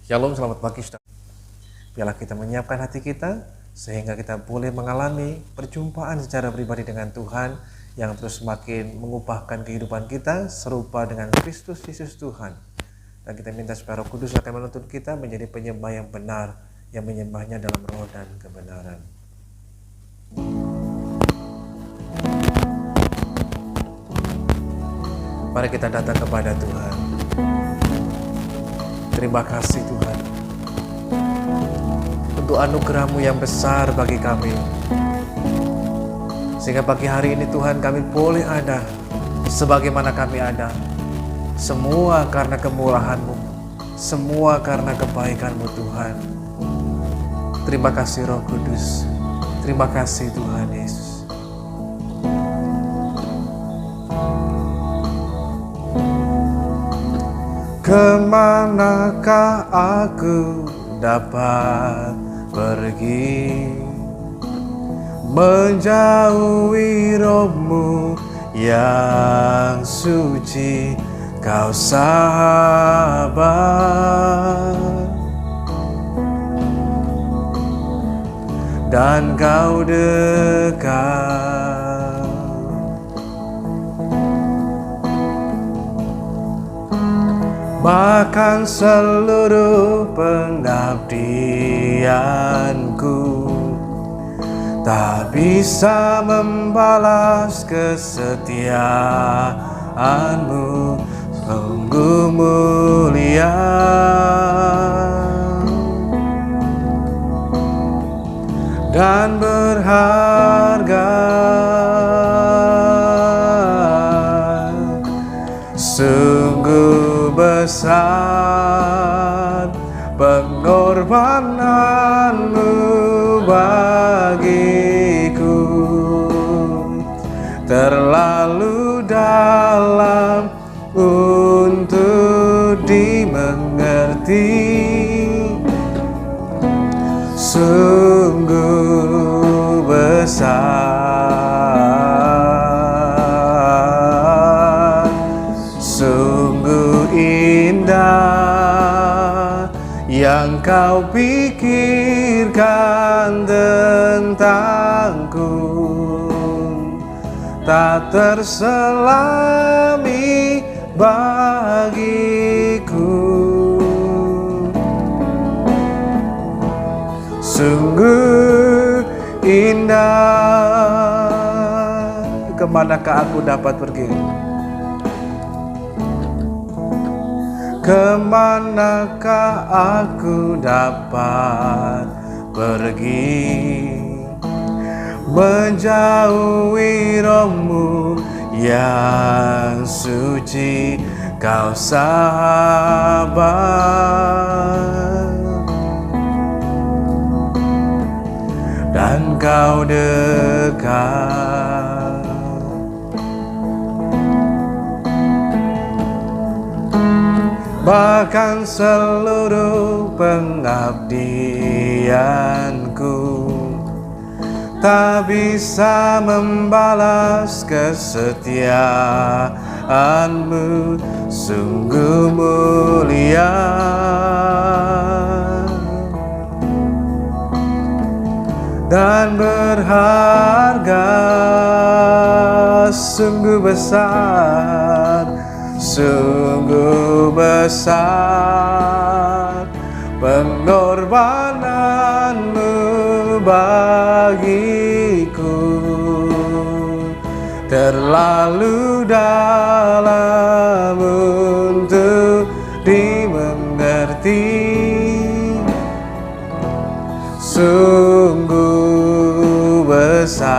Shalom, selamat pagi saudara. Biarlah kita menyiapkan hati kita sehingga kita boleh mengalami perjumpaan secara pribadi dengan Tuhan yang terus semakin mengubahkan kehidupan kita serupa dengan Kristus Yesus Tuhan. Dan kita minta supaya Roh Kudus akan menuntun kita menjadi penyembah yang benar, yang menyembahnya dalam roh dan kebenaran. Mari kita datang kepada Tuhan. Terima kasih Tuhan untuk anugerah-Mu yang besar bagi kami. Sehingga pagi hari ini Tuhan kami boleh ada sebagaimana kami ada. Semua karena kemurahan-Mu, semua karena kebaikan-Mu Tuhan. Terima kasih Roh Kudus. Terima kasih Tuhan Yesus. Kemanakah aku dapat pergi, menjauhi Roh-Mu yang suci, Kau sahabat dan Kau dekat. Bahkan seluruh pengabdianku tak bisa membalas kesetiaan-Mu, sungguh mulia dan berharga. Sungguh besar pengorbanan-Mu bagiku, terlalu dalam untuk dimengerti. Sungguh besar, sungguh indah yang Kau pikirkan tentangku, tak terselami bagiku. Sungguh indah. Kemanakah aku dapat pergi? Kemanakah aku dapat pergi, menjauhi Roh-Mu yang suci, Kau sahabat dan Kau dekat. Bahkan seluruh pengabdianku tak bisa membalas kesetiaan-Mu, sungguh mulia dan berharga. Sungguh besar, sungguh besar pengorbanan-Mu bagiku, terlalu dalam untuk dimengerti. Sungguh besar,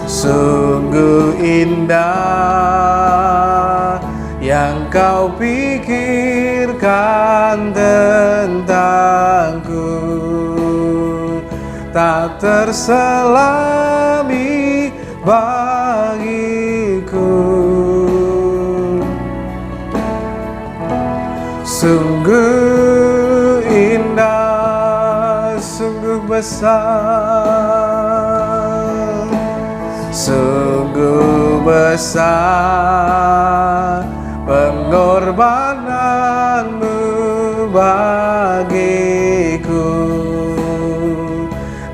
sungguh indah yang Kau pikirkan tentangku, tak terselami bagiku. Sungguh indah, sungguh besar, sungguh besar pengorbananmu bagiku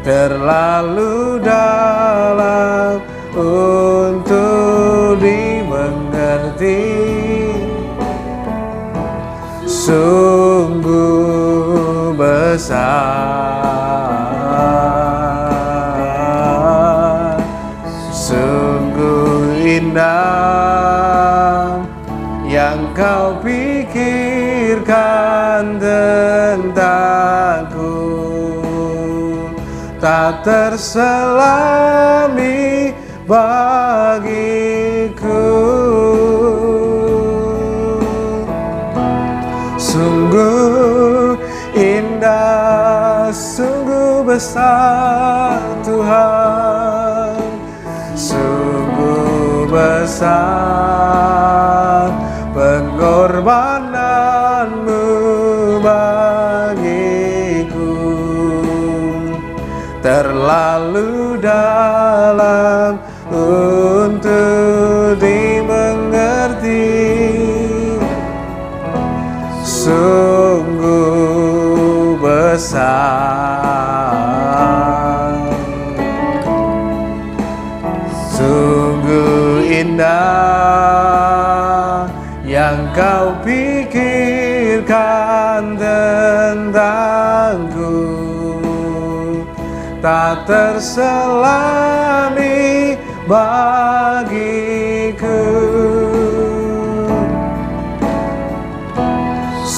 terlalu dalam untuk dimengerti. Sungguh besar, sungguh indah yang kau pikirkan tentangku, tak terselami bagiku. Sungguh indah, sungguh besar Tuhan, sungguh besar pengorbananmu bagiku, terlalu dalam untuk dimengerti. Sungguh besar, sungguh indah yang kau pikirkan tentangku, tak terselami bagiku.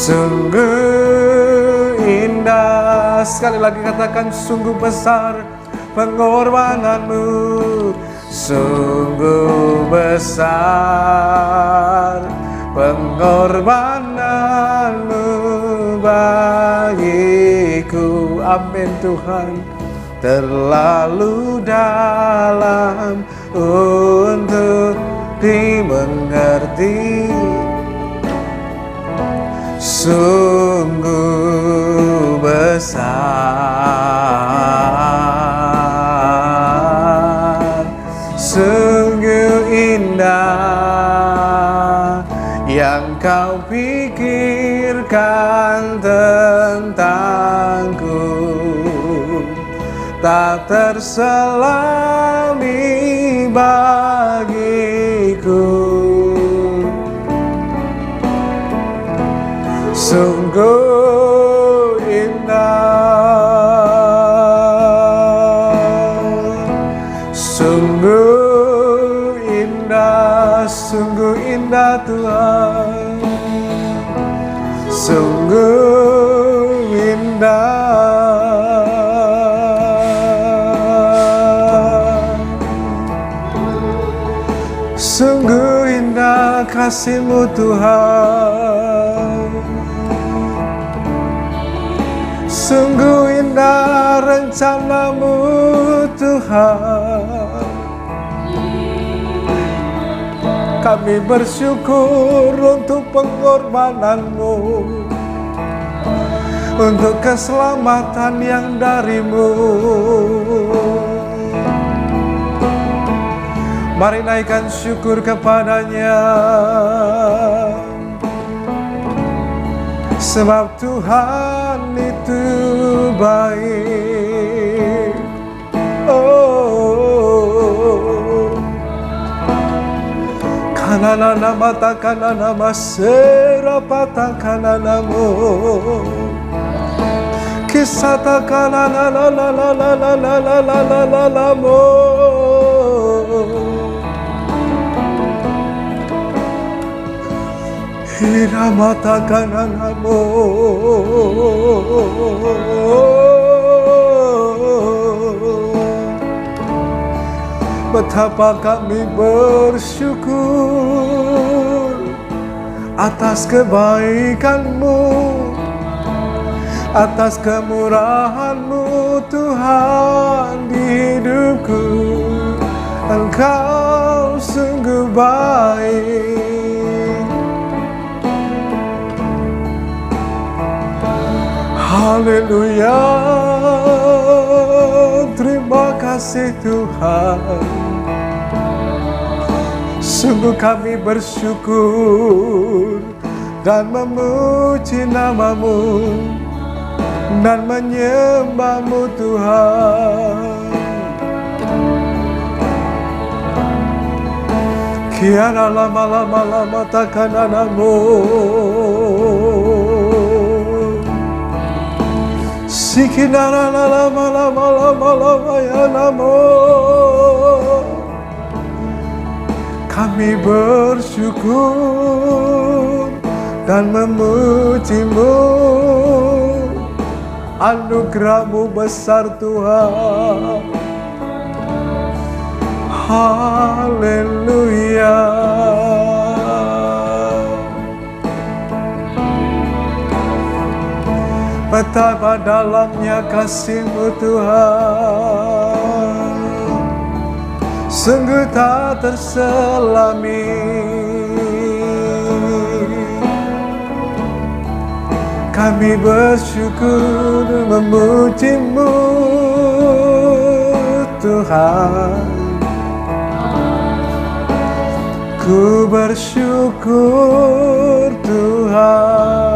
Sungguh indah, sekali lagi katakan, sungguh besar pengorbananmu, sungguh besar pengorbananmu bagiku. Amin Tuhan, terlalu dalam untuk dimengerti. Sungguh besar, sungguh indah yang kau pikirkan tentangku, tak terselami bagiku. Sungguh indah, sungguh indah, sungguh indah Tuhan, sungguh indah, sungguh indah kasih-Mu Tuhan. Sungguh indah rencana-Mu Tuhan. Kami bersyukur untuk pengorbanan-Mu, untuk keselamatan yang dari-Mu. Mari naikkan syukur kepada-Nya, sebab Tuhan itu baik. Oh, kanana nama takana nama serapata kanana mo, kisah takana la la la la la la la la la la la mo. Hiramata kananamo, betapa kami bersyukur atas kebaikan-Mu, atas kemurahan-Mu Tuhan di hidupku. Engkau sungguh baik. Haleluya, terima kasih Tuhan. Sungguh kami bersyukur dan memuji nama-Mu dan menyembah-Mu Tuhan. Kiara lama takkan anamu, sikinara lama ya namu. Kami bersyukur dan memuji-Mu, anugerah-Mu besar Tuhan. Haleluya. Betapa dalamnya kasih-Mu Tuhan, sungguh tak terselami. Kami bersyukur memuji-Mu Tuhan. Ku bersyukur Tuhan.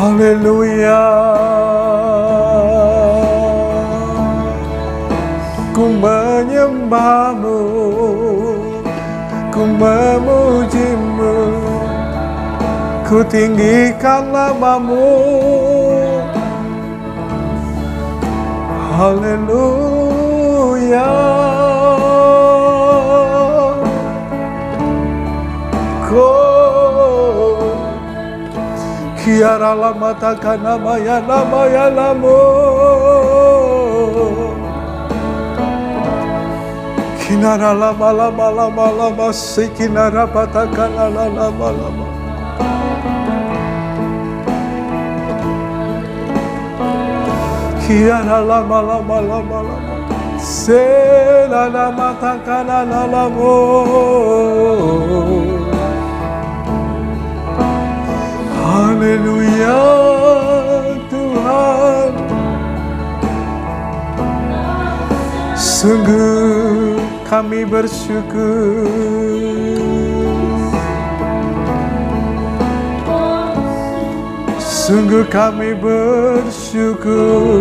Haleluya. Ku menyembah-Mu, ku memuji-Mu, ku tinggikan nama-Mu. Haleluya. Kiara lama takkan nama ya namu. Kinara lama sikinara patakan lama. Kiara lama selana matakan lama. Haleluya Tuhan, sungguh kami bersyukur. Sungguh kami bersyukur.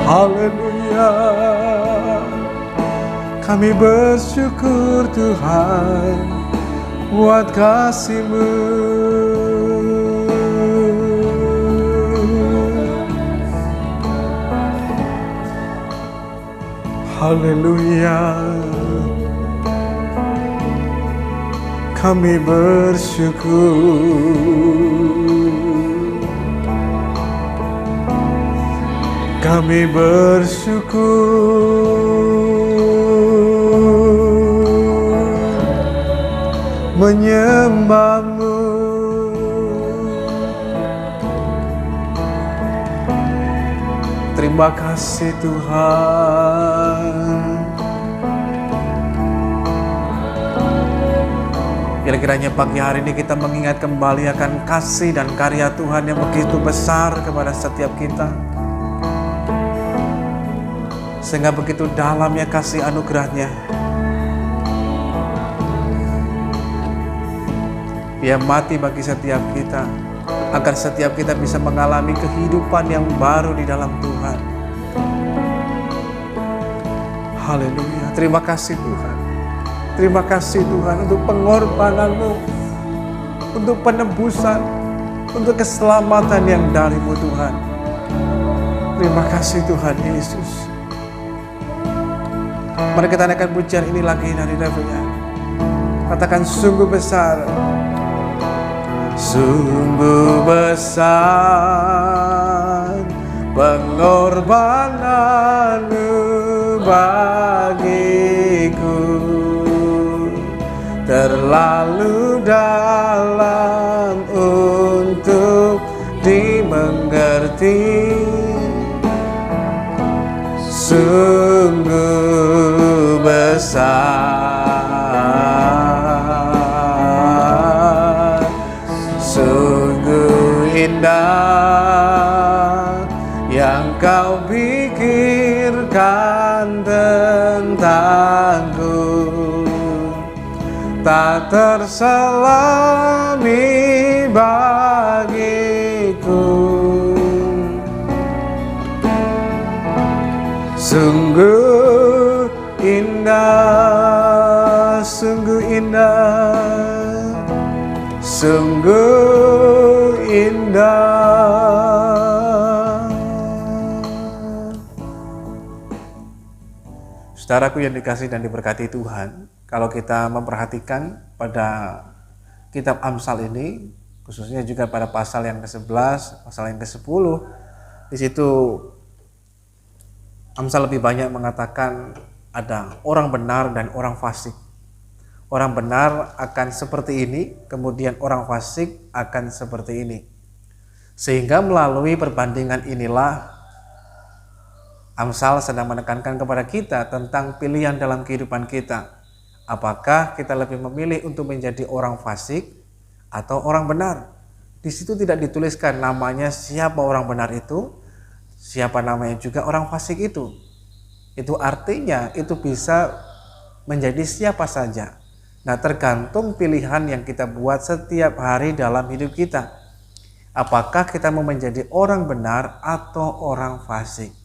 Haleluya. Kami bersyukur Tuhan buat kasih-Mu. Haleluya. Kami bersyukur. Kami bersyukur menyembah-Mu. Terima kasih Tuhan. Kira-kiranya pagi hari ini kita mengingat kembali akan kasih dan karya Tuhan yang begitu besar kepada setiap kita. Sehingga begitu dalamnya kasih anugerahnya. Dia mati bagi setiap kita, agar setiap kita bisa mengalami kehidupan yang baru di dalam Tuhan. Haleluya. Terima kasih Tuhan. Terima kasih Tuhan untuk pengorbanan-Mu, untuk penebusan, untuk keselamatan yang dari-Mu Tuhan. Terima kasih Tuhan Yesus. Mari kita naikkan pujian ini lagi dari refnya. Katakan sungguh besar. Sungguh besar pengorbanan-Mu bagiku, terlalu dalam untuk dimengerti. Sungguh besar, sungguh terselami bagiku. Sungguh indah, sungguh indah, sungguh indah. Saudaraku yang dikasihi dan diberkati Tuhan, kalau kita memperhatikan pada kitab Amsal ini, khususnya juga pada pasal yang ke-11, pasal yang ke-10, di situ Amsal lebih banyak mengatakan ada orang benar dan orang fasik. Orang benar akan seperti ini, kemudian orang fasik akan seperti ini. Sehingga melalui perbandingan inilah Amsal sedang menekankan kepada kita tentang pilihan dalam kehidupan kita. Apakah kita lebih memilih untuk menjadi orang fasik atau orang benar? Di situ tidak dituliskan namanya siapa orang benar itu, siapa namanya juga orang fasik itu. Itu artinya itu bisa menjadi siapa saja. Nah, tergantung pilihan yang kita buat setiap hari dalam hidup kita. Apakah kita mau menjadi orang benar atau orang fasik?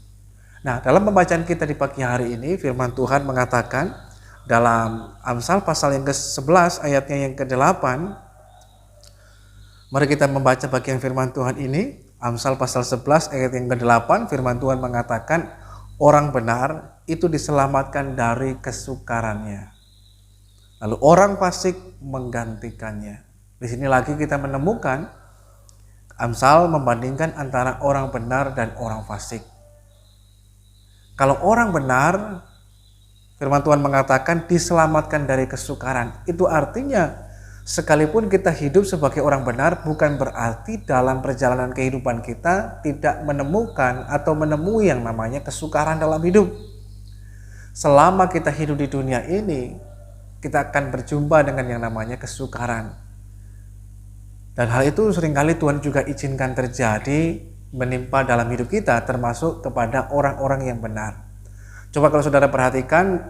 Nah, dalam pembacaan kita di pagi hari ini, firman Tuhan mengatakan dalam Amsal pasal yang ke-11 ayatnya yang ke-8. Mari kita membaca bagian firman Tuhan ini. Amsal pasal 11 ayat yang ke-8, firman Tuhan mengatakan orang benar itu diselamatkan dari kesukarannya, lalu orang fasik menggantikannya. Di sini lagi kita menemukan Amsal membandingkan antara orang benar dan orang fasik. Kalau orang benar, firman Tuhan mengatakan diselamatkan dari kesukaran. Itu artinya sekalipun kita hidup sebagai orang benar, bukan berarti dalam perjalanan kehidupan kita tidak menemukan atau menemui yang namanya kesukaran dalam hidup. Selama kita hidup di dunia ini, kita akan berjumpa dengan yang namanya kesukaran. Dan hal itu seringkali Tuhan juga izinkan terjadi menimpa dalam hidup kita, termasuk kepada orang-orang yang benar. Coba kalau saudara perhatikan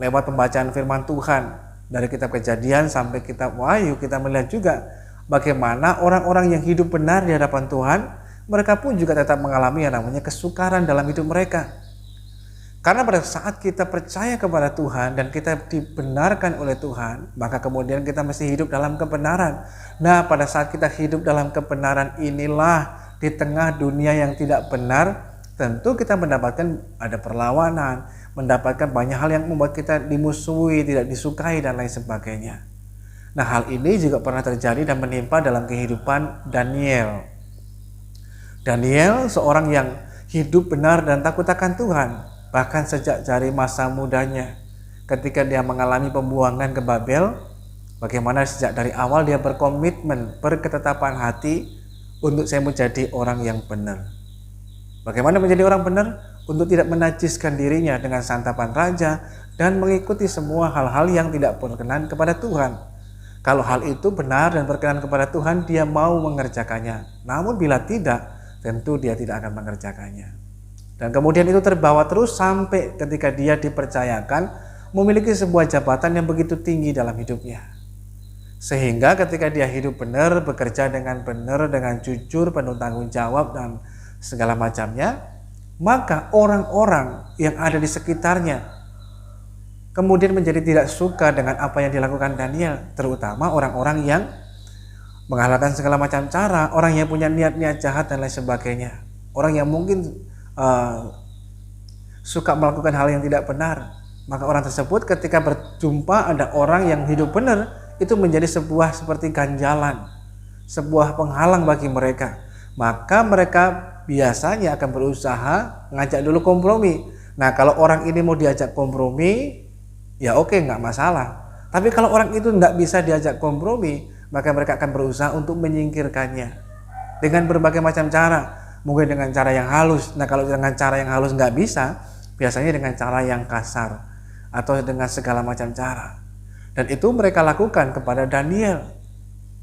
lewat pembacaan firman Tuhan dari kitab Kejadian sampai kitab Wahyu, kita melihat juga bagaimana orang-orang yang hidup benar di hadapan Tuhan, mereka pun juga tetap mengalami yang namanya kesukaran dalam hidup mereka. Karena pada saat kita percaya kepada Tuhan dan kita dibenarkan oleh Tuhan, maka kemudian kita mesti hidup dalam kebenaran. Nah, pada saat kita hidup dalam kebenaran inilah, di tengah dunia yang tidak benar, tentu kita mendapatkan ada perlawanan, mendapatkan banyak hal yang membuat kita dimusuhi, tidak disukai dan lain sebagainya. Nah, hal ini juga pernah terjadi dan menimpa dalam kehidupan Daniel. Daniel seorang yang hidup benar dan takut akan Tuhan, bahkan sejak dari masa mudanya. Ketika dia mengalami pembuangan ke Babel, bagaimana sejak dari awal dia berkomitmen, berketetapan hati untuk saya menjadi orang yang benar. Bagaimana menjadi orang benar? Untuk tidak menajiskan dirinya dengan santapan raja dan mengikuti semua hal-hal yang tidak berkenan kepada Tuhan. Kalau hal itu benar dan berkenan kepada Tuhan, dia mau mengerjakannya. Namun bila tidak, tentu dia tidak akan mengerjakannya. Dan kemudian itu terbawa terus sampai ketika dia dipercayakan memiliki sebuah jabatan yang begitu tinggi dalam hidupnya. Sehingga ketika dia hidup benar, bekerja dengan benar, dengan jujur, penuh tanggung jawab dan segala macamnya, maka orang-orang yang ada di sekitarnya kemudian menjadi tidak suka dengan apa yang dilakukan Daniel, terutama orang-orang yang menghalalkan segala macam cara, orang yang punya niat-niat jahat dan lain sebagainya, orang yang mungkin suka melakukan hal yang tidak benar. Maka orang tersebut ketika berjumpa ada orang yang hidup benar, itu menjadi sebuah seperti ganjalan, sebuah penghalang bagi mereka. Maka mereka biasanya akan berusaha ngajak dulu kompromi. Nah, kalau orang ini mau diajak kompromi, ya oke, nggak masalah. Tapi kalau orang itu nggak bisa diajak kompromi, maka mereka akan berusaha untuk menyingkirkannya dengan berbagai macam cara. Mungkin dengan cara yang halus. Nah, kalau dengan cara yang halus nggak bisa, biasanya dengan cara yang kasar atau dengan segala macam cara. Dan itu mereka lakukan kepada Daniel.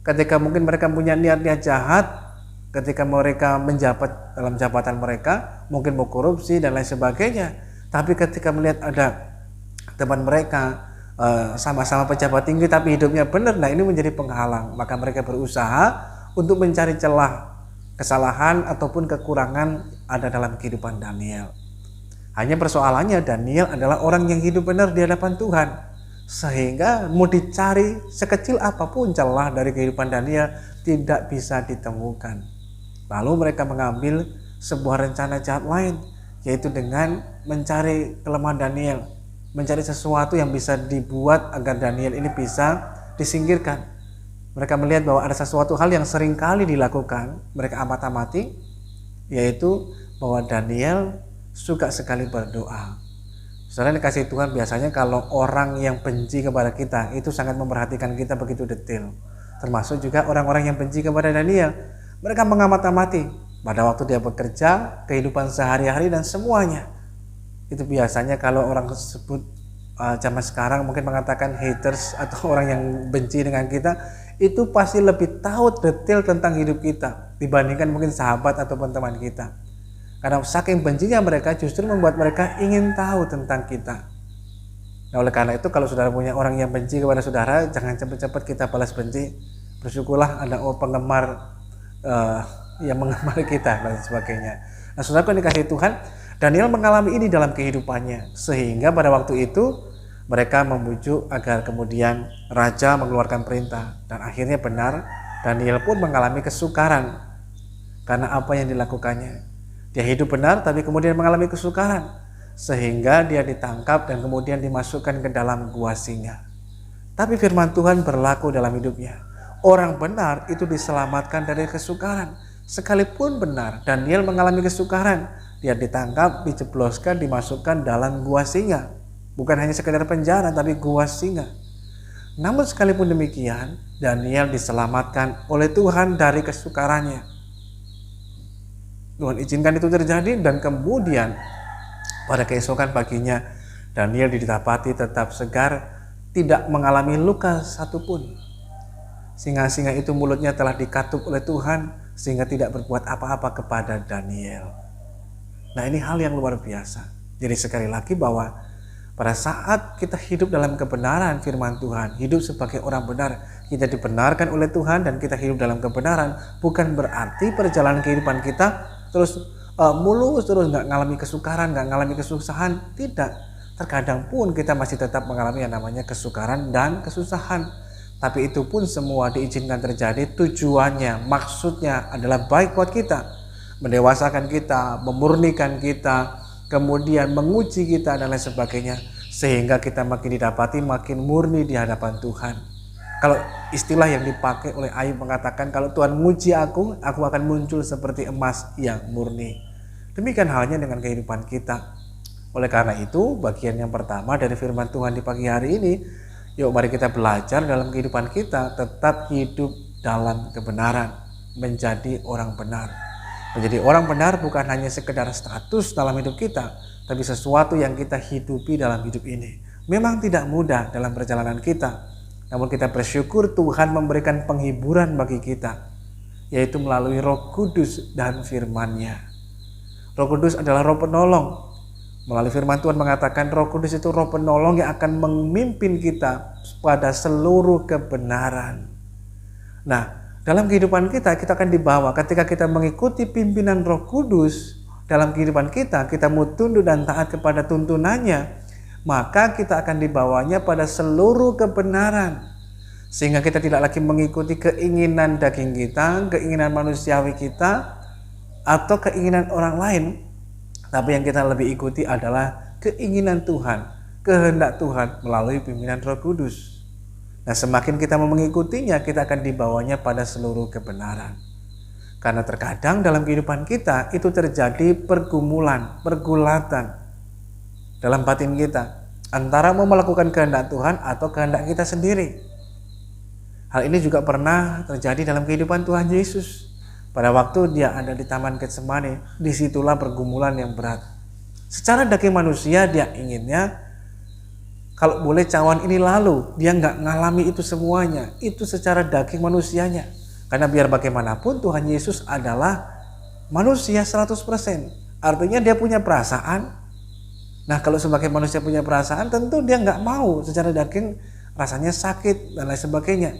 Ketika mungkin mereka punya niat-niat jahat, ketika mereka menjabat dalam jabatan mereka, mungkin mau korupsi dan lain sebagainya. Tapi ketika melihat ada teman mereka sama-sama pejabat tinggi tapi hidupnya benar, nah ini menjadi penghalang. Maka mereka berusaha untuk mencari celah kesalahan ataupun kekurangan ada dalam kehidupan Daniel. Hanya persoalannya Daniel adalah orang yang hidup benar di hadapan Tuhan, sehingga mau dicari sekecil apapun celah dari kehidupan Daniel tidak bisa ditemukan. Lalu mereka mengambil sebuah rencana jahat lain, yaitu dengan mencari kelemahan Daniel, mencari sesuatu yang bisa dibuat agar Daniel ini bisa disingkirkan. Mereka melihat bahwa ada sesuatu hal yang sering kali dilakukan, mereka amati, yaitu bahwa Daniel suka sekali berdoa. Saudara dikasih Tuhan, biasanya kalau orang yang benci kepada kita itu sangat memperhatikan kita begitu detail. Termasuk juga orang-orang yang benci kepada Daniel. Mereka mengamati pada waktu dia bekerja, kehidupan sehari-hari dan semuanya. Itu biasanya kalau orang tersebut zaman sekarang mungkin mengatakan haters atau orang yang benci dengan kita, itu pasti lebih tahu detail tentang hidup kita dibandingkan mungkin sahabat ataupun teman kita. Karena saking bencinya mereka justru membuat mereka ingin tahu tentang kita. Nah, oleh karena itu kalau saudara punya orang yang benci kepada saudara, jangan cepat-cepat kita balas benci. Bersyukurlah ada penggemar yang mengemari kita dan sebagainya. Nah, saudara yang dikasihi Tuhan, Daniel mengalami ini dalam kehidupannya, sehingga pada waktu itu mereka membujuk agar kemudian raja mengeluarkan perintah, dan akhirnya benar, Daniel pun mengalami kesukaran karena apa yang dilakukannya. Dia hidup benar tapi kemudian mengalami kesukaran, sehingga dia ditangkap dan kemudian dimasukkan ke dalam gua singa. Tapi firman Tuhan berlaku dalam hidupnya. Orang benar itu diselamatkan dari kesukaran. Sekalipun benar Daniel mengalami kesukaran, dia ditangkap, dijebloskan, dimasukkan dalam gua singa. Bukan hanya sekedar penjara, tapi gua singa. Namun sekalipun demikian, Daniel diselamatkan oleh Tuhan dari kesukarannya. Tuhan izinkan itu terjadi, dan kemudian pada keesokan paginya Daniel didapati tetap segar, tidak mengalami luka satupun. Singa-singa itu mulutnya telah dikatup oleh Tuhan sehingga tidak berbuat apa-apa kepada Daniel. Nah, ini hal yang luar biasa. Jadi sekali lagi bahwa pada saat kita hidup dalam kebenaran firman Tuhan, hidup sebagai orang benar, kita dibenarkan oleh Tuhan dan kita hidup dalam kebenaran, bukan berarti perjalanan kehidupan kita terus mulus, terus nggak ngalami kesukaran, nggak ngalami kesusahan. Tidak. Terkadang pun kita masih tetap mengalami yang namanya kesukaran dan kesusahan. Tapi itu pun semua diizinkan terjadi, tujuannya, maksudnya adalah baik buat kita, mendewasakan kita, memurnikan kita, kemudian menguji kita dan lain sebagainya, sehingga kita makin didapati makin murni di hadapan Tuhan. Kalau istilah yang dipakai oleh Ayub mengatakan, kalau Tuhan menguji aku akan muncul seperti emas yang murni. Demikian halnya dengan kehidupan kita. Oleh karena itu, bagian yang pertama dari firman Tuhan di pagi hari ini, yuk mari kita belajar dalam kehidupan kita tetap hidup dalam kebenaran, menjadi orang benar. Menjadi orang benar bukan hanya sekedar status dalam hidup kita, tapi sesuatu yang kita hidupi dalam hidup ini. Memang tidak mudah dalam perjalanan kita, namun kita bersyukur Tuhan memberikan penghiburan bagi kita, yaitu melalui Roh Kudus dan firman-Nya. Roh Kudus adalah Roh penolong. Melalui firman Tuhan mengatakan Roh Kudus itu Roh penolong yang akan memimpin kita pada seluruh kebenaran. Nah, dalam kehidupan kita akan dibawa ketika kita mengikuti pimpinan Roh Kudus dalam kehidupan kita mau tunduk dan taat kepada tuntunannya, maka kita akan dibawanya pada seluruh kebenaran. Sehingga kita tidak lagi mengikuti keinginan daging kita, keinginan manusiawi kita, atau keinginan orang lain. Tapi yang kita lebih ikuti adalah keinginan Tuhan, kehendak Tuhan melalui pimpinan Roh Kudus. Nah, semakin kita mengikutinya, kita akan dibawanya pada seluruh kebenaran. Karena terkadang dalam kehidupan kita itu terjadi pergumulan, pergulatan dalam batin kita, antara mau melakukan kehendak Tuhan atau kehendak kita sendiri. Hal ini juga pernah terjadi dalam kehidupan Tuhan Yesus. Pada waktu dia ada di Taman Getsemani, disitulah pergumulan yang berat. Secara daging manusia dia inginnya kalau boleh cawan ini lalu, dia nggak ngalami itu semuanya. Itu secara daging manusianya. Karena biar bagaimanapun Tuhan Yesus adalah manusia 100%. Artinya dia punya perasaan, Nah, kalau sebagai manusia punya perasaan, tentu dia nggak mau secara daging rasanya sakit dan lain sebagainya.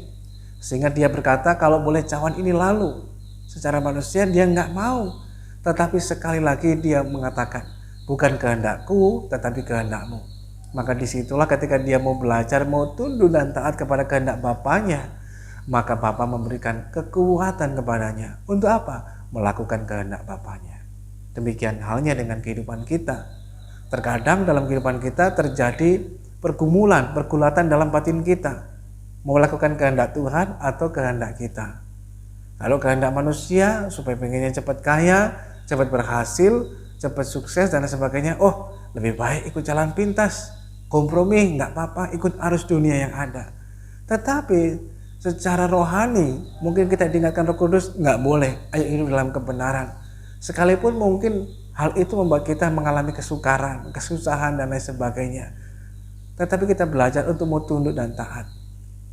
Sehingga dia berkata, kalau boleh cawan ini lalu. Secara manusia dia nggak mau. Tetapi sekali lagi dia mengatakan, bukan kehendakku, tetapi kehendakmu. Maka disitulah ketika dia mau belajar, mau tunduk dan taat kepada kehendak Bapaknya, maka Bapa memberikan kekuatan kepadanya. Untuk apa? Melakukan kehendak Bapaknya. Demikian halnya dengan kehidupan kita. Terkadang dalam kehidupan kita terjadi pergulatan dalam batin kita. Mau melakukan kehendak Tuhan atau kehendak kita. Kalau kehendak manusia supaya pengennya cepat kaya, cepat berhasil, cepat sukses dan sebagainya. Oh, lebih baik ikut jalan pintas, kompromi, nggak apa-apa, ikut arus dunia yang ada. Tetapi secara rohani, mungkin kita diingatkan Roh Kudus, nggak boleh, ayo hidup dalam kebenaran. Sekalipun mungkin hal itu membuat kita mengalami kesukaran, kesusahan dan lain sebagainya. Tetapi kita belajar untuk mau tunduk dan taat.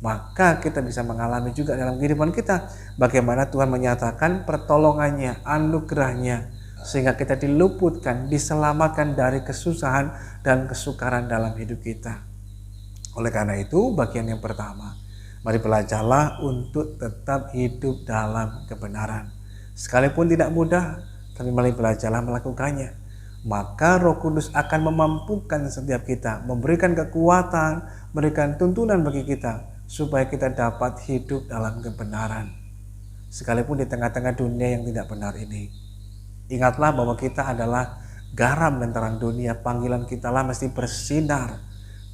Maka kita bisa mengalami juga dalam kehidupan kita bagaimana Tuhan menyatakan pertolongannya, anugerahnya, sehingga kita diluputkan, diselamatkan dari kesusahan dan kesukaran dalam hidup kita. Oleh karena itu, bagian yang pertama, mari belajarlah untuk tetap hidup dalam kebenaran. Sekalipun tidak mudah, tapi mari belajarlah melakukannya. Maka Roh Kudus akan memampukan setiap kita, memberikan kekuatan, memberikan tuntunan bagi kita, supaya kita dapat hidup dalam kebenaran. Sekalipun di tengah-tengah dunia yang tidak benar ini. Ingatlah bahwa kita adalah garam dan terang dunia. Panggilan kita lah mesti bersinar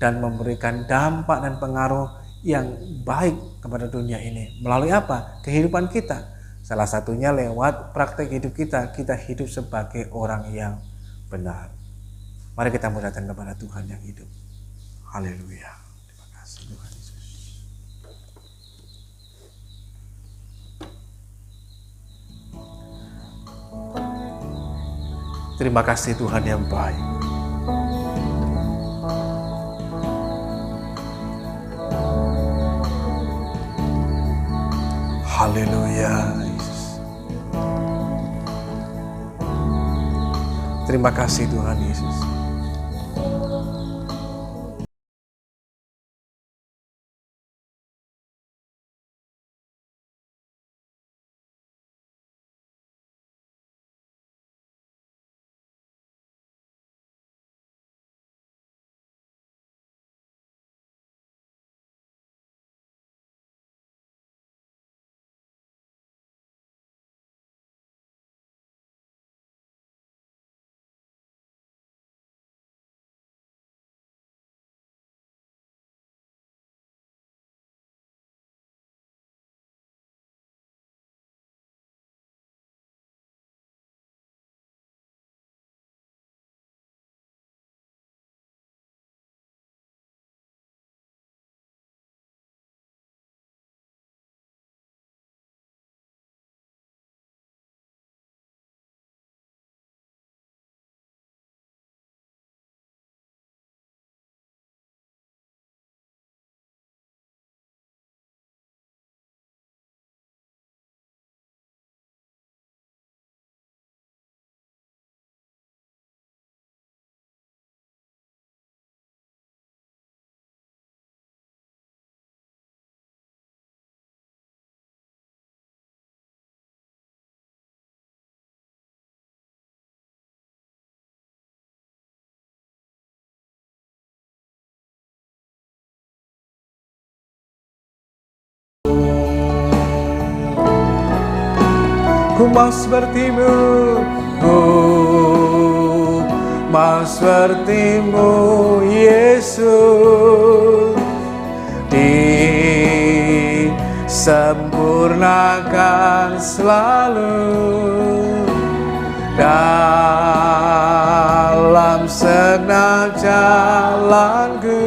dan memberikan dampak dan pengaruh yang baik kepada dunia ini. Melalui apa? Kehidupan kita. Salah satunya lewat praktek hidup kita. Kita hidup sebagai orang yang benar. Mari kita mau datang kepada Tuhan yang hidup. Haleluya. Terima kasih Tuhan Yesus. Terima kasih Tuhan yang baik. Haleluya. Terima kasih Tuhan Yesus. Ku mau sepertimu, ku mau sepertimu Yesus, disempurnakan selalu dalam segenap jalanku,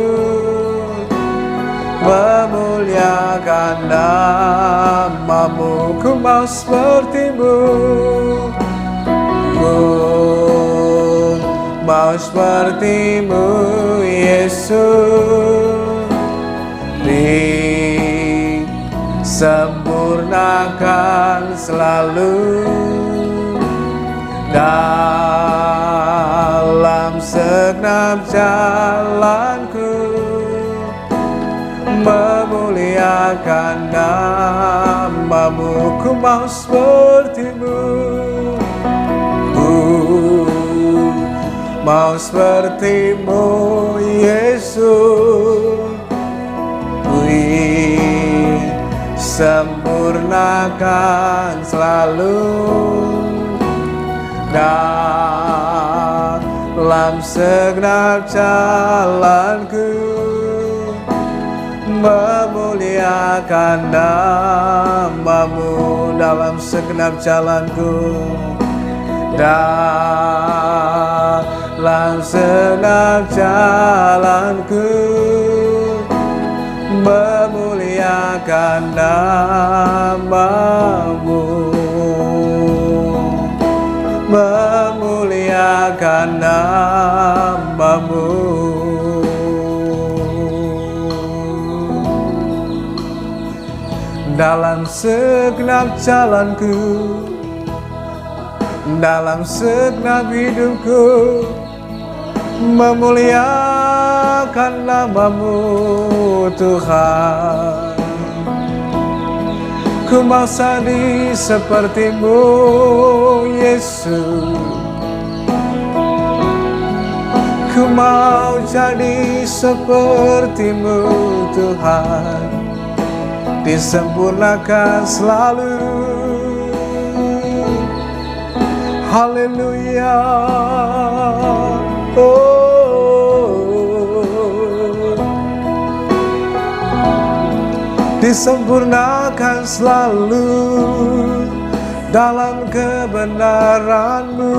memuliakan namamu. Ku mau sepertimu, ku mau sepertimu Yesus, disempurnakan selalu dalam segenap segenap jalanku, memuliakan nama-Mu. Ku mau seperti-Mu, mau seperti-Mu Yesus. Sempurnakan selalu dalam segenap jalanku, memuliakan nama-Mu dalam segenap jalanku, dalam segenap jalanku, memuliakan nama-Mu, memuliakan nama-Mu. Dalam segenap jalanku, dalam segenap hidupku, memuliakan nama-Mu Tuhan. Ku mau jadi seperti-Mu Yesus, ku mau jadi seperti-Mu Tuhan, disempurnakan selalu. Haleluya. Disempurnakan selalu dalam kebenaran-Mu.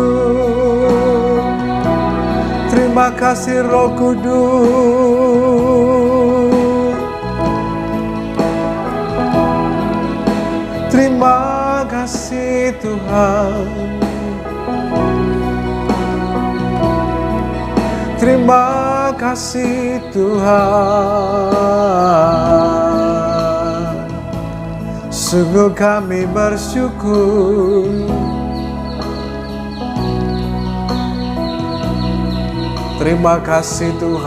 Terima kasih Roh Kudus, terima kasih Tuhan, terima kasih Tuhan. Sungguh kami bersyukur, terima kasih Tuhan.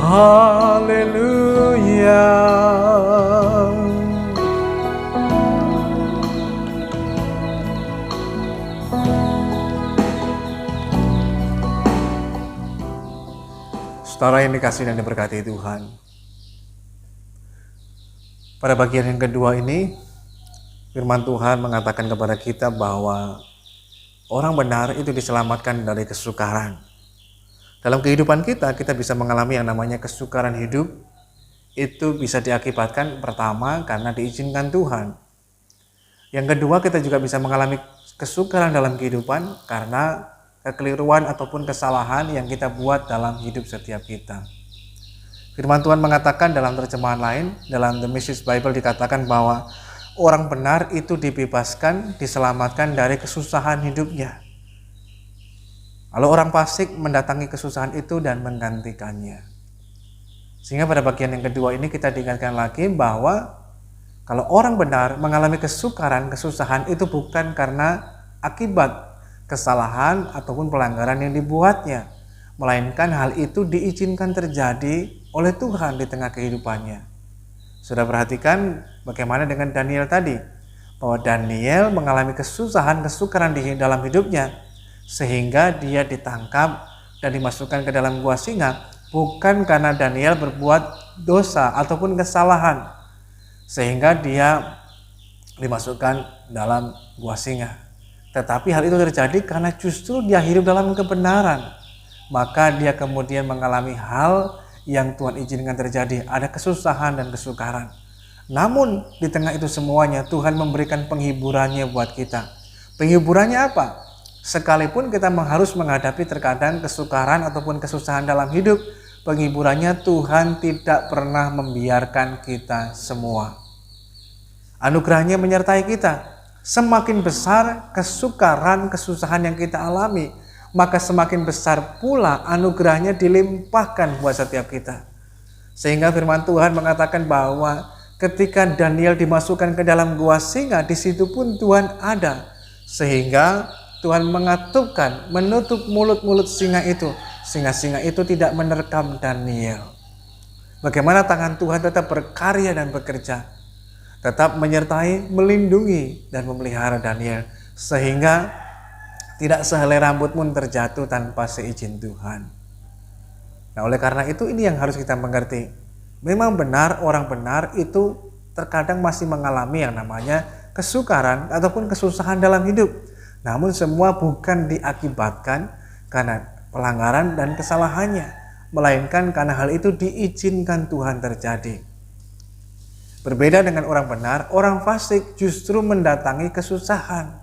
Haleluya. Saudara yang dikasihi dan diberkati Tuhan, pada bagian yang kedua ini firman Tuhan mengatakan kepada kita bahwa orang benar itu diselamatkan dari kesukaran. Dalam kehidupan kita bisa mengalami yang namanya kesukaran hidup. Itu bisa diakibatkan pertama karena diizinkan Tuhan. Yang kedua, kita juga bisa mengalami kesukaran dalam kehidupan karena kekeliruan ataupun kesalahan yang kita buat dalam hidup setiap kita. Firman Tuhan mengatakan dalam terjemahan lain, dalam The Message Bible dikatakan bahwa orang benar itu dibebaskan, diselamatkan dari kesusahan hidupnya. Lalu orang fasik mendatangi kesusahan itu dan menggantikannya. Sehingga pada bagian yang kedua ini kita diingatkan lagi bahwa kalau orang benar mengalami kesukaran, kesusahan itu bukan karena akibat kesalahan ataupun pelanggaran yang dibuatnya, melainkan hal itu diizinkan terjadi oleh Tuhan di tengah kehidupannya. Sudah perhatikan bagaimana dengan Daniel tadi, bahwa Daniel mengalami kesusahan, kesukaran di dalam hidupnya, sehingga dia ditangkap dan dimasukkan ke dalam gua singa, bukan karena Daniel berbuat dosa ataupun kesalahan, sehingga dia dimasukkan dalam gua singa. Tetapi hal itu terjadi karena justru dia hidup dalam kebenaran. Maka dia kemudian mengalami hal yang Tuhan izinkan terjadi. Ada kesusahan dan kesukaran. Namun di tengah itu semuanya Tuhan memberikan penghiburannya buat kita. Penghiburannya apa? Sekalipun kita harus menghadapi terkadang kesukaran ataupun kesusahan dalam hidup, penghiburannya Tuhan tidak pernah membiarkan kita semua. Anugerahnya menyertai kita. Semakin besar kesukaran, kesusahan yang kita alami, maka semakin besar pula anugerahnya dilimpahkan buat setiap kita. Sehingga firman Tuhan mengatakan bahwa ketika Daniel dimasukkan ke dalam gua singa, di situ pun Tuhan ada. Sehingga Tuhan menutup mulut-mulut singa itu. Singa-singa itu tidak menerkam Daniel. Bagaimana tangan Tuhan tetap berkarya dan bekerja. Tetap menyertai, melindungi, dan memelihara Daniel. Sehingga tidak sehelai rambut pun terjatuh tanpa seizin Tuhan. Nah, oleh karena itu ini yang harus kita mengerti. Memang benar, orang benar itu terkadang masih mengalami yang namanya kesukaran ataupun kesusahan dalam hidup. Namun semua bukan diakibatkan karena pelanggaran dan kesalahannya, melainkan karena hal itu diizinkan Tuhan terjadi. Berbeda dengan orang benar, orang fasik justru mendatangi kesusahan.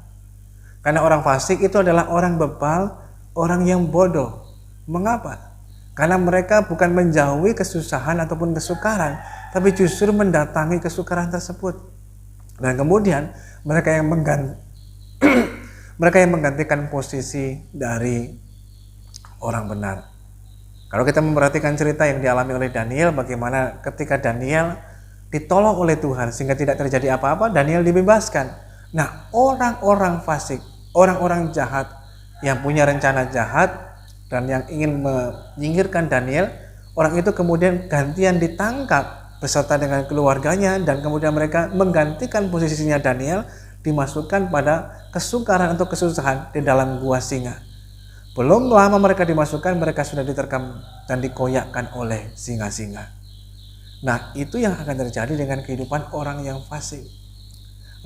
Karena orang fasik itu adalah orang bebal, orang yang bodoh. Mengapa? Karena mereka bukan menjauhi kesusahan ataupun kesukaran, tapi justru mendatangi kesukaran tersebut. Dan kemudian mereka yang menggantikan posisi dari orang benar. Kalau kita memperhatikan cerita yang dialami oleh Daniel, bagaimana ketika Daniel ditolong oleh Tuhan sehingga tidak terjadi apa-apa, Daniel dibebaskan. Nah, orang-orang fasik, orang-orang jahat yang punya rencana jahat dan yang ingin menyingkirkan Daniel, orang itu kemudian gantian ditangkap beserta dengan keluarganya, dan kemudian mereka menggantikan posisinya Daniel, dimasukkan pada kesukaran atau kesusahan di dalam gua singa. Belum lama mereka dimasukkan, mereka sudah diterkam dan dikoyakkan oleh singa-singa. Nah, itu yang akan terjadi dengan kehidupan orang yang fasik.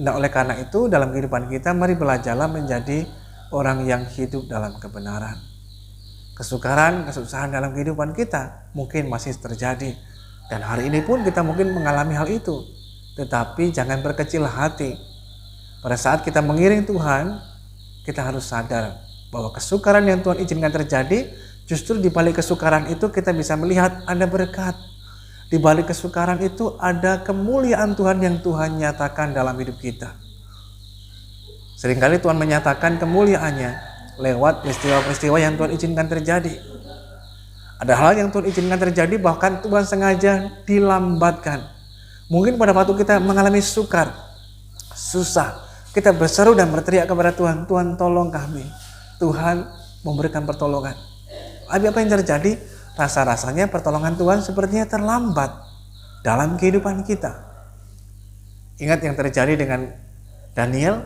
Nah, oleh karena itu dalam kehidupan kita, mari belajarlah menjadi orang yang hidup dalam kebenaran. Kesukaran, kesusahan dalam kehidupan kita mungkin masih terjadi, dan hari ini pun kita mungkin mengalami hal itu. Tetapi jangan berkecil hati. Pada saat kita mengiring Tuhan, kita harus sadar bahwa kesukaran yang Tuhan izinkan terjadi, justru di balik kesukaran itu kita bisa melihat ada berkat. Di balik kesukaran itu ada kemuliaan Tuhan yang Tuhan nyatakan dalam hidup kita. Seringkali Tuhan menyatakan kemuliaannya lewat peristiwa-peristiwa yang Tuhan izinkan terjadi. Ada hal yang Tuhan izinkan terjadi, bahkan Tuhan sengaja dilambatkan. Mungkin pada waktu kita mengalami sukar, susah, kita berseru dan berteriak kepada Tuhan, Tuhan tolong kami. Tuhan memberikan pertolongan. Tapi apa yang terjadi? Rasa-rasanya pertolongan Tuhan sepertinya terlambat dalam kehidupan kita. Ingat yang terjadi dengan Daniel.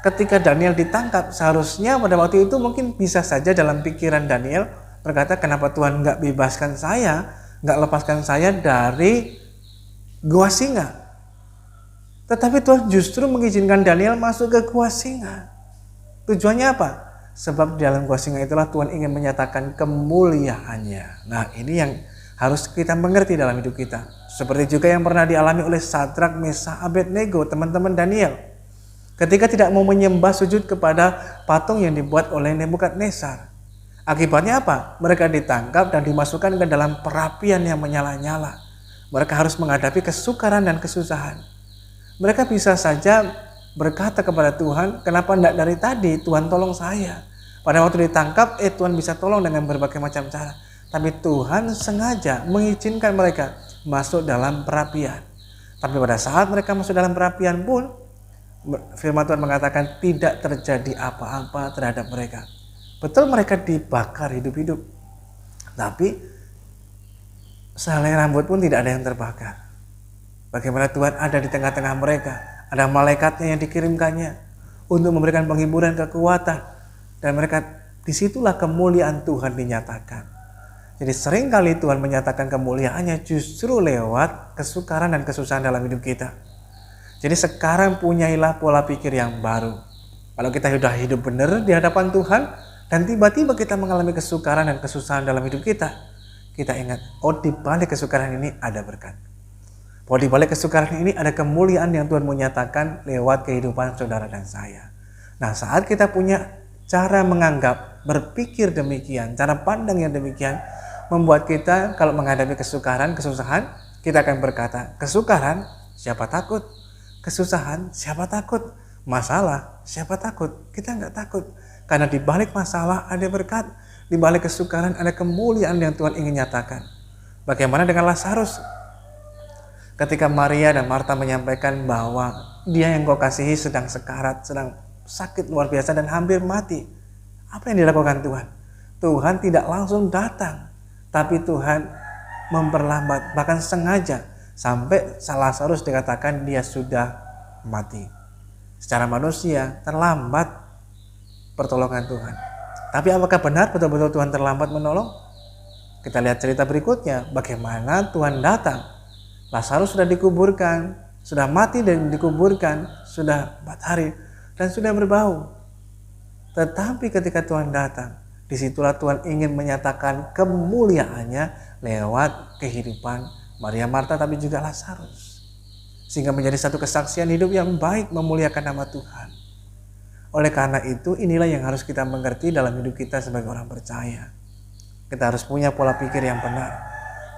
Ketika Daniel ditangkap, seharusnya pada waktu itu mungkin bisa saja dalam pikiran Daniel berkata, kenapa Tuhan nggak bebaskan saya, nggak lepaskan saya dari gua singa. Tetapi Tuhan justru mengizinkan Daniel masuk ke gua singa. Tujuannya apa? Sebab di dalam gua singa itulah Tuhan ingin menyatakan kemuliaannya. Nah, ini yang harus kita mengerti dalam hidup kita. Seperti juga yang pernah dialami oleh Sadrak, Meshach, Abednego, teman-teman Daniel. Ketika tidak mau menyembah sujud kepada patung yang dibuat oleh Nebukadnezar. Akibatnya apa? Mereka ditangkap dan dimasukkan ke dalam perapian yang menyala-nyala. Mereka harus menghadapi kesukaran dan kesusahan. Mereka bisa saja berkata kepada Tuhan, kenapa tidak dari tadi Tuhan tolong saya? Pada waktu ditangkap, Tuhan bisa tolong dengan berbagai macam cara. Tapi Tuhan sengaja mengizinkan mereka masuk dalam perapian. Tapi pada saat mereka masuk dalam perapian pun, firman Tuhan mengatakan tidak terjadi apa-apa terhadap mereka. Betul mereka dibakar hidup-hidup, tapi sehelai rambut pun tidak ada yang terbakar. Bagaimana Tuhan ada di tengah-tengah mereka, ada malaikatnya yang dikirimkannya untuk memberikan penghiburan, kekuatan, dan mereka disitulah kemuliaan Tuhan dinyatakan. Jadi seringkali Tuhan menyatakan kemuliaannya justru lewat kesukaran dan kesusahan dalam hidup kita. Jadi sekarang punyailah pola pikir yang baru. Kalau kita sudah hidup benar di hadapan Tuhan, dan tiba-tiba kita mengalami kesukaran dan kesusahan dalam hidup kita, kita ingat, oh di balik kesukaran ini ada berkat. Oh di balik kesukaran ini ada kemuliaan yang Tuhan menyatakan lewat kehidupan saudara dan saya. Nah, saat kita punya cara menganggap, berpikir demikian, cara pandang yang demikian, membuat kita kalau menghadapi kesukaran, kesusahan, kita akan berkata, kesukaran siapa takut? Kesusahan, siapa takut? Masalah, siapa takut? Kita nggak takut. Karena di balik masalah ada berkat. Di balik kesukaran ada kemuliaan yang Tuhan ingin nyatakan. Bagaimana dengan Lazarus? Ketika Maria dan Marta menyampaikan bahwa dia yang kau kasihi sedang sekarat, sedang sakit luar biasa dan hampir mati. Apa yang dilakukan Tuhan? Tuhan tidak langsung datang, tapi Tuhan memperlambat, bahkan sengaja sampai Lazarus dikatakan dia sudah mati. Secara manusia terlambat pertolongan Tuhan. Tapi apakah benar betul-betul Tuhan terlambat menolong? Kita lihat cerita berikutnya, bagaimana Tuhan datang. Lazarus sudah dikuburkan, sudah mati dan dikuburkan, sudah 4 hari dan sudah berbau. Tetapi ketika Tuhan datang, disitulah Tuhan ingin menyatakan kemuliaannya lewat kehidupan Maria Marta tapi juga Lazarus. Sehingga menjadi satu kesaksian hidup yang baik memuliakan nama Tuhan. Oleh karena itu, inilah yang harus kita mengerti dalam hidup kita sebagai orang percaya. Kita harus punya pola pikir yang benar.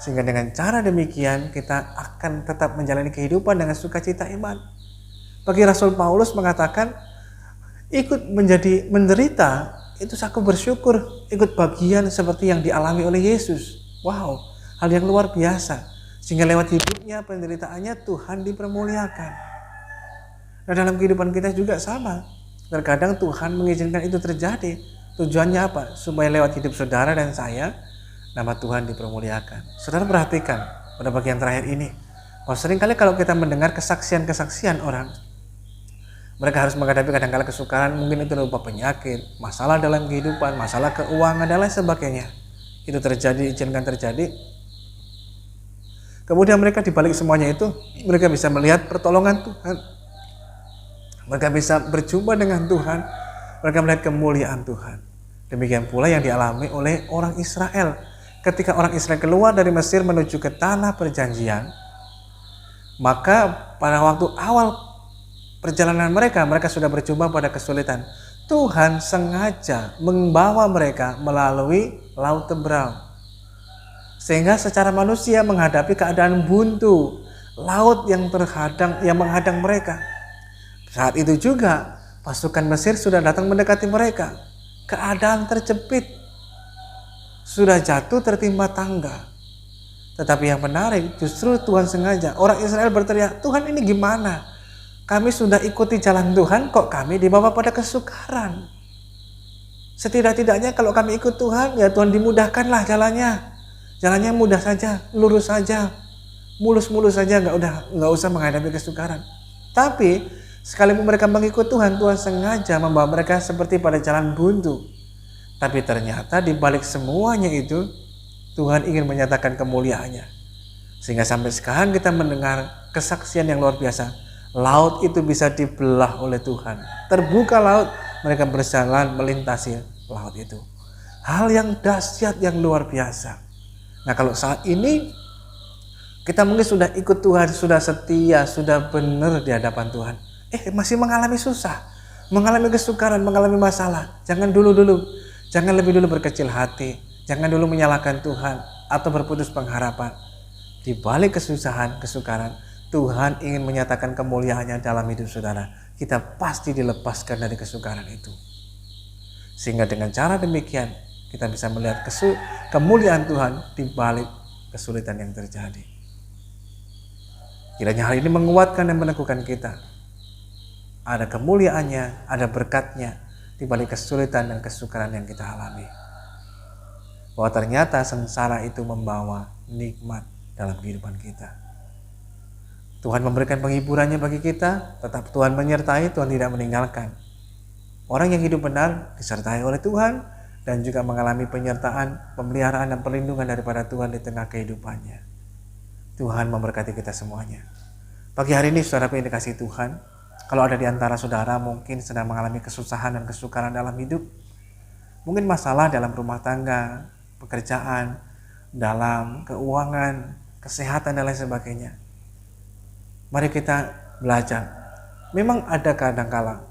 Sehingga dengan cara demikian kita akan tetap menjalani kehidupan dengan sukacita iman. Bagi Rasul Paulus mengatakan, ikut menderita, itu aku bersyukur, ikut bagian seperti yang dialami oleh Yesus. Wow, hal yang luar biasa. Sehingga lewat hidupnya, penderitaannya Tuhan dipermuliakan. Nah, dalam kehidupan kita juga sama. Terkadang Tuhan mengizinkan itu terjadi. Tujuannya apa? Supaya lewat hidup saudara dan saya, nama Tuhan dipermuliakan. Saudara perhatikan pada bagian terakhir ini. Seringkali kalau kita mendengar kesaksian-kesaksian orang, mereka harus menghadapi kadang-kala kesukaran, mungkin itu berupa penyakit, masalah dalam kehidupan, masalah keuangan, dan lain sebagainya. Itu terjadi, izinkan terjadi. Kemudian mereka dibalik semuanya itu, mereka bisa melihat pertolongan Tuhan. Mereka bisa berjumpa dengan Tuhan. Mereka melihat kemuliaan Tuhan. Demikian pula yang dialami oleh orang Israel. Ketika orang Israel keluar dari Mesir menuju ke tanah perjanjian, maka pada waktu awal perjalanan mereka sudah berjumpa pada kesulitan. Tuhan sengaja membawa mereka melalui laut Teberau. Sehingga secara manusia menghadapi keadaan buntu, laut yang menghadang mereka. Saat itu juga pasukan Mesir sudah datang mendekati mereka. Keadaan terjepit, sudah jatuh tertimpa tangga. Tetapi yang menarik justru Tuhan sengaja. Orang Israel berteriak, Tuhan ini gimana? Kami sudah ikuti jalan Tuhan, kok kami dibawa pada kesukaran? Setidak-tidaknya kalau kami ikut Tuhan, ya Tuhan dimudahkanlah jalannya. Jalannya mudah saja, lurus saja, mulus-mulus saja, nggak usah menghadapi kesukaran. Tapi sekalipun mereka mengikut Tuhan, Tuhan sengaja membawa mereka seperti pada jalan buntu. Tapi ternyata di balik semuanya itu, Tuhan ingin menyatakan kemuliaannya. Sehingga sampai sekarang kita mendengar kesaksian yang luar biasa. Laut itu bisa dibelah oleh Tuhan. Terbuka laut, mereka berjalan melintasi laut itu. Hal yang dahsyat, yang luar biasa. Nah, kalau saat ini kita mungkin sudah ikut Tuhan, sudah setia, sudah benar di hadapan Tuhan. Masih mengalami susah, mengalami kesukaran, mengalami masalah. Jangan lebih dulu berkecil hati. Jangan dulu menyalahkan Tuhan atau berputus pengharapan. Di balik kesusahan, kesukaran, Tuhan ingin menyatakan kemuliaannya dalam hidup saudara. Kita pasti dilepaskan dari kesukaran itu. Sehingga dengan cara demikian, kita bisa melihat kemuliaan Tuhan di balik kesulitan yang terjadi. Kiranya hal ini menguatkan dan meneguhkan kita. Ada kemuliaannya, ada berkatnya di balik kesulitan dan kesukaran yang kita alami. Bahwa ternyata sengsara itu membawa nikmat dalam kehidupan kita. Tuhan memberikan penghiburannya bagi kita, tetap Tuhan menyertai, Tuhan tidak meninggalkan. Orang yang hidup benar disertai oleh Tuhan dan juga mengalami penyertaan, pemeliharaan dan perlindungan daripada Tuhan di tengah kehidupannya. Tuhan memberkati kita semuanya. Pagi hari ini saudara yang dikasihi Tuhan, kalau ada di antara saudara mungkin sedang mengalami kesusahan dan kesukaran dalam hidup, mungkin masalah dalam rumah tangga, pekerjaan, dalam keuangan, kesehatan dan lain sebagainya. Mari kita belajar. Memang ada kadang-kala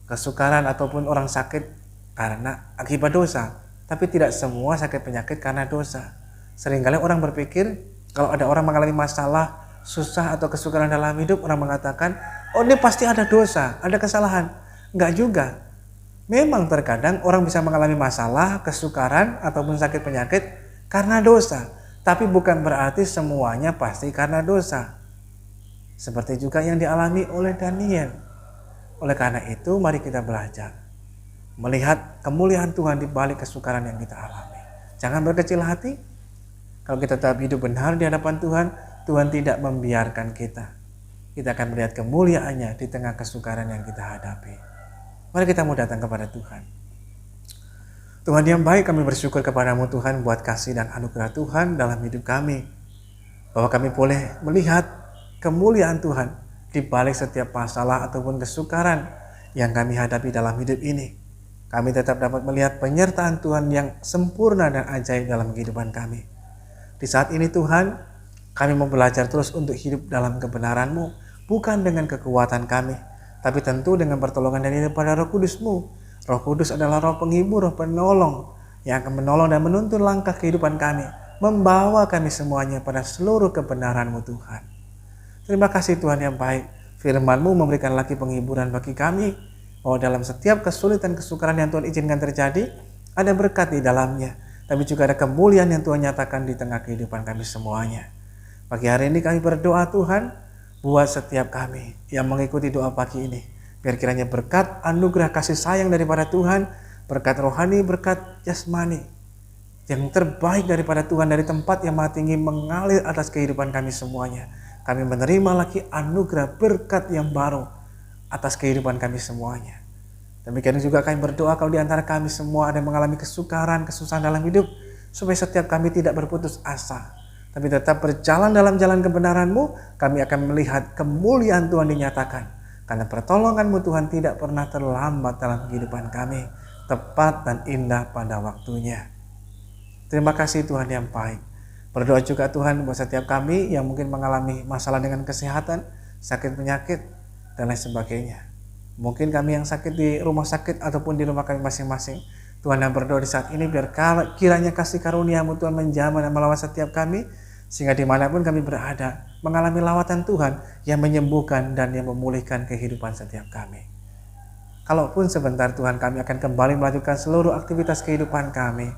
kesukaran ataupun orang sakit karena akibat dosa, tapi tidak semua sakit penyakit karena dosa. Seringkali orang berpikir kalau ada orang mengalami masalah, susah atau kesukaran dalam hidup, orang mengatakan, oh ini pasti ada dosa, ada kesalahan. Enggak juga. Memang terkadang orang bisa mengalami masalah, kesukaran ataupun sakit penyakit karena dosa, tapi bukan berarti semuanya pasti karena dosa. Seperti juga yang dialami oleh Daniel. Oleh karena itu, mari kita belajar melihat kemuliaan Tuhan di balik kesukaran yang kita alami. Jangan berkecil hati. Kalau kita tetap hidup benar di hadapan Tuhan, Tuhan tidak membiarkan kita. Kita akan melihat kemuliaannya di tengah kesukaran yang kita hadapi. Mari kita mau datang kepada Tuhan. Tuhan yang baik, kami bersyukur kepadamu Tuhan buat kasih dan anugerah Tuhan dalam hidup kami. Bahwa kami boleh melihat kemuliaan Tuhan di balik setiap masalah ataupun kesukaran yang kami hadapi dalam hidup ini. Kami tetap dapat melihat penyertaan Tuhan yang sempurna dan ajaib dalam kehidupan kami. Di saat ini Tuhan, kami mau belajar terus untuk hidup dalam kebenaran-Mu, bukan dengan kekuatan kami, tapi tentu dengan pertolongan daripada Roh Kudus-Mu. Roh Kudus adalah roh penghibur, roh penolong yang akan menolong dan menuntun langkah kehidupan kami, membawa kami semuanya pada seluruh kebenaran-Mu Tuhan. Terima kasih Tuhan yang baik, firman-Mu memberikan lagi penghiburan bagi kami, bahwa dalam setiap kesulitan kesukaran yang Tuhan izinkan terjadi, ada berkat di dalamnya, tapi juga ada kemuliaan yang Tuhan nyatakan di tengah kehidupan kami semuanya. Pagi hari ini kami berdoa Tuhan, buat setiap kami yang mengikuti doa pagi ini, biar kiranya berkat anugerah kasih sayang daripada Tuhan, berkat rohani, berkat jasmani, yang terbaik daripada Tuhan dari tempat yang maha tinggi mengalir atas kehidupan kami semuanya. Kami menerima lagi anugerah berkat yang baru atas kehidupan kami semuanya. Demikian juga kami berdoa kalau di antara kami semua ada yang mengalami kesukaran, kesusahan dalam hidup, supaya setiap kami tidak berputus asa, tapi tetap berjalan dalam jalan kebenaran-Mu. Kami akan melihat kemuliaan Tuhan dinyatakan, karena pertolongan-Mu Tuhan tidak pernah terlambat dalam kehidupan kami, tepat dan indah pada waktunya. Terima kasih Tuhan yang baik. Berdoa juga Tuhan buat setiap kami yang mungkin mengalami masalah dengan kesehatan, sakit penyakit, dan lain sebagainya. Mungkin kami yang sakit di rumah sakit ataupun di rumah kami masing-masing. Tuhan yang berdoa di saat ini, biar kiranya kasih karunia-Mu Tuhan menjamah dan melawat setiap kami, sehingga dimanapun kami berada, mengalami lawatan Tuhan yang menyembuhkan dan yang memulihkan kehidupan setiap kami. Kalaupun sebentar Tuhan, kami akan kembali melanjutkan seluruh aktivitas kehidupan kami.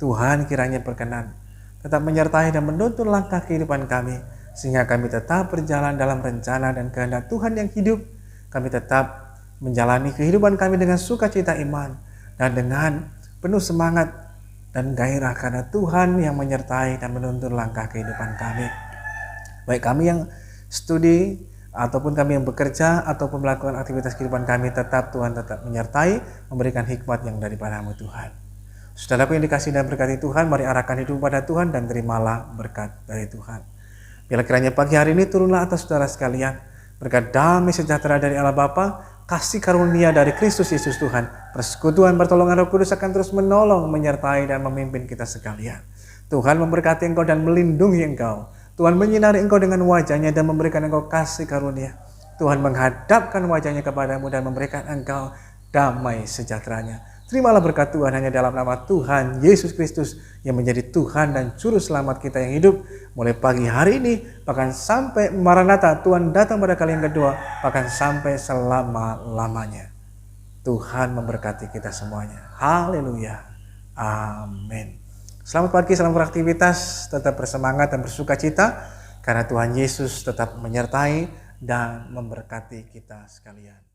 Tuhan kiranya berkenan tetap menyertai dan menuntun langkah kehidupan kami, sehingga kami tetap berjalan dalam rencana dan kehendak Tuhan yang hidup. Kami tetap menjalani kehidupan kami dengan sukacita iman dan dengan penuh semangat dan gairah, karena Tuhan yang menyertai dan menuntun langkah kehidupan kami. Baik kami yang studi ataupun kami yang bekerja ataupun melakukan aktivitas kehidupan kami, tetap Tuhan tetap menyertai, memberikan hikmat yang daripada-Mu Tuhan. Saudaraku yang dikasihi dan berkati Tuhan, mari arahkan hidup pada Tuhan dan terimalah berkat dari Tuhan. Bila kiranya pagi hari ini turunlah atas saudara sekalian berkat damai sejahtera dari Allah Bapa, kasih karunia dari Kristus Yesus Tuhan, persekutuan pertolongan Roh Kudus akan terus menolong, menyertai dan memimpin kita sekalian. Tuhan memberkati engkau dan melindungi engkau. Tuhan menyinari engkau dengan wajah-Nya dan memberikan engkau kasih karunia. Tuhan menghadapkan wajah-Nya kepadamu dan memberikan engkau damai sejahtera-Nya. Terimalah berkat Tuhan hanya dalam nama Tuhan Yesus Kristus yang menjadi Tuhan dan Juru Selamat kita yang hidup. Mulai pagi hari ini, bahkan sampai Maranatha, Tuhan datang pada kali yang kedua, bahkan sampai selama-lamanya. Tuhan memberkati kita semuanya. Haleluya. Amin. Selamat pagi, selamat beraktivitas, tetap bersemangat dan bersuka cita, karena Tuhan Yesus tetap menyertai dan memberkati kita sekalian.